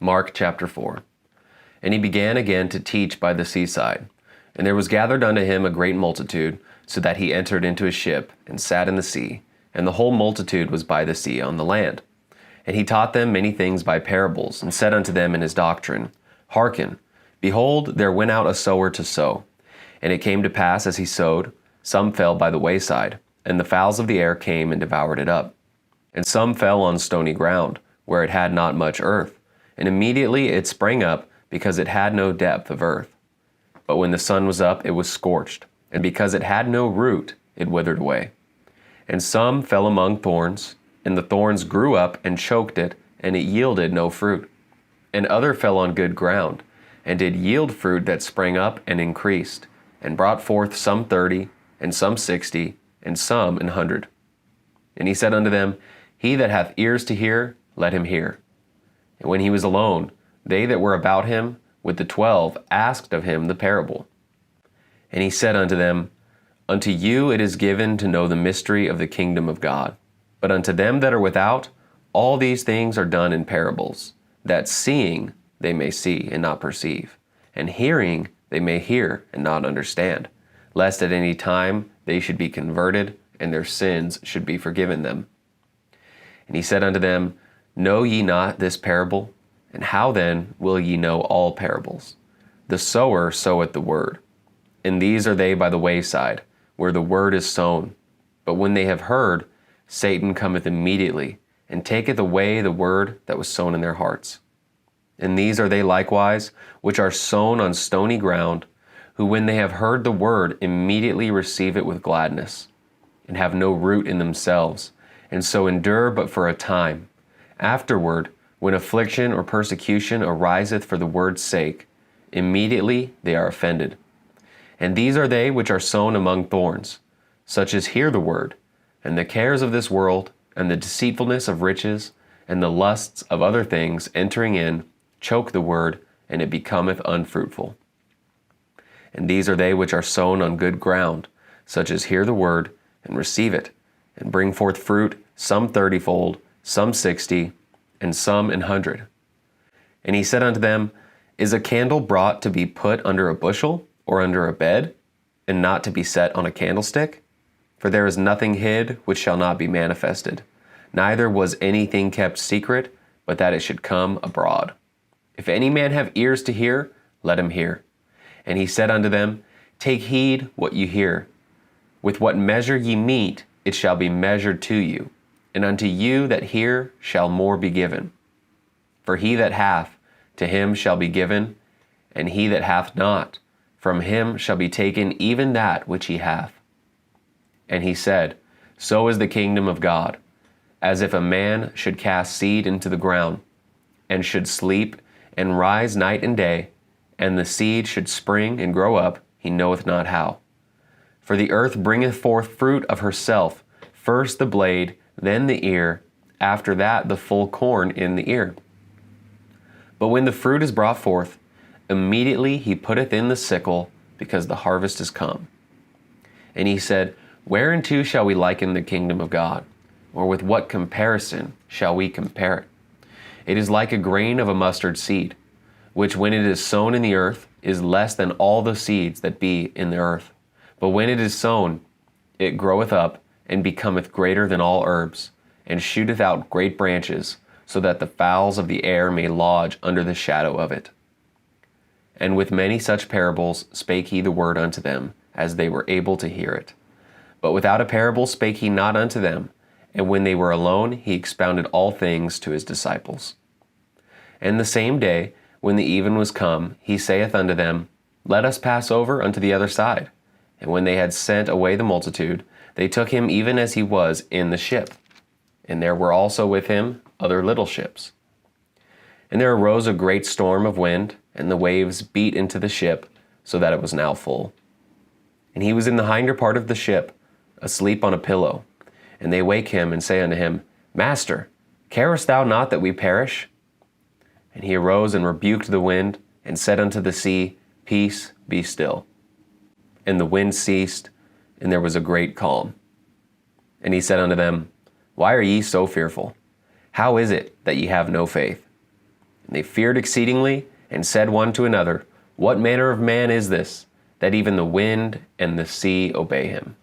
Mark chapter 4. And he began again to teach by the seaside. And there was gathered unto him a great multitude, so that he entered into a ship, and sat in the sea. And the whole multitude was by the sea on the land. And he taught them many things by parables, and said unto them in his doctrine, Hearken, behold, there went out a sower to sow. And it came to pass, as he sowed, some fell by the wayside, and the fowls of the air came and devoured it up. And some fell on stony ground, where it had not much earth. And immediately it sprang up, because it had no depth of earth. But when the sun was up, it was scorched, and because it had no root, it withered away. And some fell among thorns, and the thorns grew up and choked it, and it yielded no fruit. And other fell on good ground, and did yield fruit that sprang up and increased, and brought forth some 30, and some 60, and some 100. And he said unto them, He that hath ears to hear, let him hear. And when he was alone, they that were about him with the 12 asked of him the parable. And he said unto them, Unto you it is given to know the mystery of the kingdom of God. But unto them that are without, all these things are done in parables, that seeing they may see and not perceive, and hearing they may hear and not understand, lest at any time they should be converted, and their sins should be forgiven them. And he said unto them, Know ye not this parable? And how then will ye know all parables? The sower soweth the word. And these are they by the wayside, where the word is sown. But when they have heard, Satan cometh immediately, and taketh away the word that was sown in their hearts. And these are they likewise, which are sown on stony ground, who when they have heard the word immediately receive it with gladness, and have no root in themselves, and so endure but for a time. Afterward, when affliction or persecution ariseth for the word's sake, immediately they are offended. And these are they which are sown among thorns, such as hear the word, and the cares of this world, and the deceitfulness of riches, and the lusts of other things entering in, choke the word, and it becometh unfruitful. And these are they which are sown on good ground, such as hear the word, and receive it, and bring forth fruit, some 30-fold, some 60, and some 100. And he said unto them, Is a candle brought to be put under a bushel, or under a bed, and not to be set on a candlestick? For there is nothing hid which shall not be manifested, neither was anything kept secret, but that it should come abroad. If any man have ears to hear, let him hear. And he said unto them, Take heed what you hear. With what measure ye mete, it shall be measured to you, and unto you that hear shall more be given. For he that hath, to him shall be given, and he that hath not, from him shall be taken even that which he hath. And he said, So is the kingdom of God, as if a man should cast seed into the ground, and should sleep and rise night and day, and the seed should spring and grow up, he knoweth not how. For the earth bringeth forth fruit of herself, first the blade, then the ear, after that the full corn in the ear. But when the fruit is brought forth, immediately he putteth in the sickle, because the harvest is come. And he said, Whereunto shall we liken the kingdom of God? Or with what comparison shall we compare it? It is like a grain of a mustard seed, which when it is sown in the earth is less than all the seeds that be in the earth. But when it is sown, it groweth up, and becometh greater than all herbs, and shooteth out great branches, so that the fowls of the air may lodge under the shadow of it. And with many such parables spake he the word unto them, as they were able to hear it. But without a parable spake he not unto them, and when they were alone he expounded all things to his disciples. And the same day, when the even was come, he saith unto them, Let us pass over unto the other side. And when they had sent away the multitude, they took him even as he was in the ship. And there were also with him other little ships. And there arose a great storm of wind, and the waves beat into the ship, so that it was now full. And he was in the hinder part of the ship, asleep on a pillow. And they wake him, and say unto him, Master, carest thou not that we perish? And he arose and rebuked the wind, and said unto the sea, Peace, be still. And the wind ceased, and there was a great calm. And he said unto them, Why are ye so fearful? How is it that ye have no faith? And they feared exceedingly, and said one to another, What manner of man is this, that even the wind and the sea obey him?